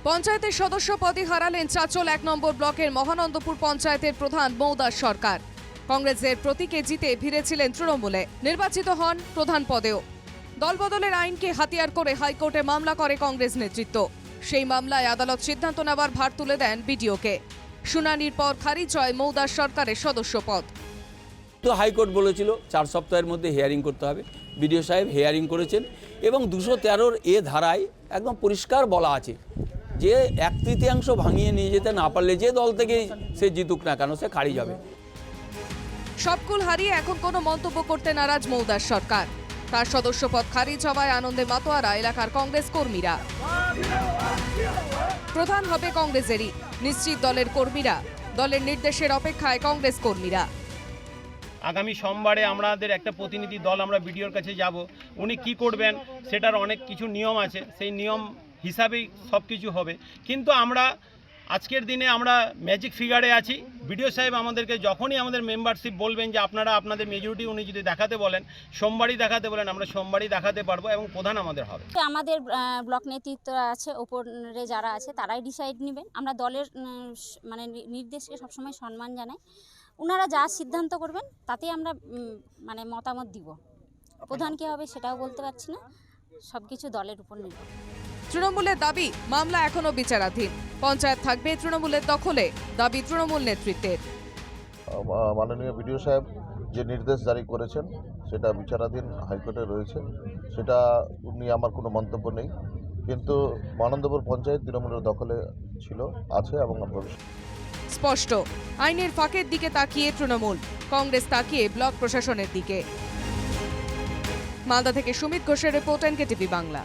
পঞ্চায়েতের সদস্য পদে হারালেন চাচল ১ নম্বর ব্লকের মহানন্দপুর পঞ্চায়েতের প্রধান মৌদাস সরকার। কংগ্রেসের প্রতীকে জিতে ভিড়েছিলেন তৃণমূলে, নির্বাচিত হন প্রধান পদেও। দলবদলের আইনকে হাতিয়ার করে হাইকোর্টে মামলা করে কংগ্রেস নেতৃত্ব। সেই মামলায় আদালত সিদ্ধান্ত নেওয়ার ভার তুলে দেন বিডিওকে। শুনানির পর খারিজ হয় মৌদাস সরকারের সদস্য পদ। তো হাইকোর্ট বলেছিল 4 সপ্তাহের মধ্যে হিয়ারিং করতে হবে। বিডিও সাহেব হিয়ারিং করেছেন এবং 213 এ ধারায় একদম পরিষ্কার বলা আছে যে 1/3 ভাঙিয়ে নিয়ে যেতে না পারলে যে দল থেকে সে জিতুক না কেন সে খারিজ হবে। সবকুল হারিয়ে এখন কোনো মন্তব্য করতে নারাজ মৌদাস সরকার। তার সদস্য পদ খারিজ হওয়ায় আনন্দে মাতোয়ারা এলাকার কংগ্রেস কর্মীরা। প্রধান হবে কংগ্রেসেরই, নিশ্চিত দলের কর্মীরা। দলের নির্দেশের অপেক্ষায় কংগ্রেস কর্মীরা। আগামী সোমবারে আমাদের একটা প্রতিনিধি দল আমরা বিডিওর কাছে যাব। উনি কি করবেন সেটার অনেক কিছু নিয়ম আছে, সেই নিয়ম হিসাবেই সব কিছু হবে। কিন্তু আমরা আজকের দিনে আমরা ম্যাজিক ফিগারে আছি। বিডিও সাহেব আমাদেরকে যখনই আমাদের মেম্বারশিপ বলবেন যে আপনারা আপনাদের মেজরিটি উনি যদি দেখাতে বলেন, সোমবারই দেখাতে বলেন, আমরা সোমবারই দেখাতে পারবো এবং প্রধান আমাদের হবে। আমাদের ব্লক নেতৃত্ব আছে, ওপরে যারা আছে তারাই ডিসাইড নেবেন। আমরা দলের মানে নির্দেশকে সবসময় সম্মান জানাই। ওনারা যা সিদ্ধান্ত করবেন তাতেই আমরা মানে মতামত দিব। প্রধান কী হবে সেটাও বলতে পারছি না, সব কিছু দলের উপর নির্ভর। তৃণমূলের দাবি মামলা এখনো বিচারাধীন। পঞ্চায়েত থাকবে তৃণমূলের দখলে, দাবি তৃণমূল নেতৃত্বের। মাননীয় বিডিও সাহেব যে নির্দেশ জারি করেছেন সেটা বিচারাধীন হাইকোর্টে রয়েছে, সেটা নিয়ে আমার কোনো মন্তব্য নেই। কিন্তু মহানন্দপুর পঞ্চায়েত তৃণমূলের দখলে ছিল, আছে এবং ভবিষ্যৎ স্পষ্ট, আইনের ফাঁকের দিকে তাকিয়ে তৃণমূল, কংগ্রেস তাকিয়ে ব্লক প্রশাসনের দিকে। মালদা থেকে সুমিত ঘোষের রিপোর্ট, এনকেটিভি বাংলা।